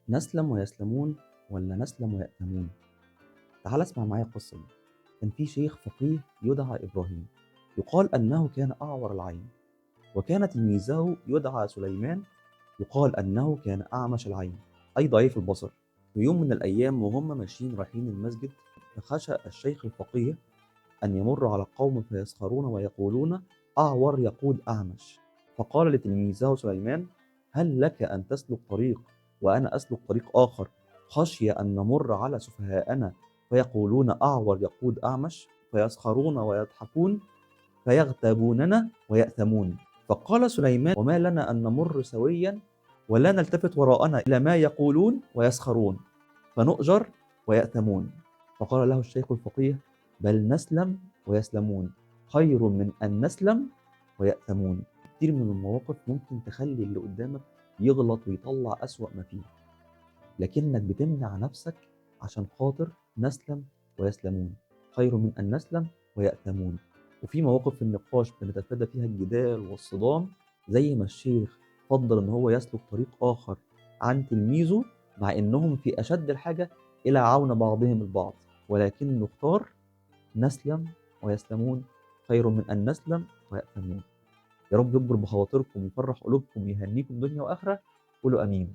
نسلم ويسلمون ولا نسلم ويأتمون؟ تعال اسمع معايا القصة دي. كان في شيخ فقيه يدعى إبراهيم، يقال أنه كان أعور العين، وكان تلميذه يدعى سليمان، يقال أنه كان أعمش العين أي ضعيف البصر. في يوم من الأيام وهم ماشيين رايحين المسجد، فخشى الشيخ الفقيه أن يمر على قوم فيسخرون ويقولون أعور يقود أعمش، فقال لتلميذه سليمان: هل لك أن تسلك طريق وأنا أسلك طريق آخر، خشية أن نمر على سفهاءنا فيقولون أعور يقود أعمش، فيسخرون ويضحكون فيغتابوننا ويأثمون. فقال سليمان: وما لنا أن نمر سويا ولا نلتفت وراءنا إلى ما يقولون ويسخرون فنؤجر ويأثمون. فقال له الشيخ الفقيه: بل نسلم ويسلمون خير من أن نسلم ويأثمون. كتير من المواقف ممكن تخلي اللي قدامك يغلط ويطلع أسوأ ما فيه، لكنك بتمنع نفسك عشان خاطر نسلم ويسلمون خير من أن نسلم ويأثمون. وفي مواقف في النقاش بنتفادى فيها الجدال والصدام، زي ما الشيخ فضل ان هو يسلك طريق آخر عن تلميذه مع انهم في أشد الحاجة إلى عون بعضهم البعض، ولكن نختار نسلم ويسلمون خير من أن نسلم ويأثمون. يا رب يكبر بخواطركم، يفرح قلوبكم، يهنيكم دنيا وآخرة. قولوا آمين.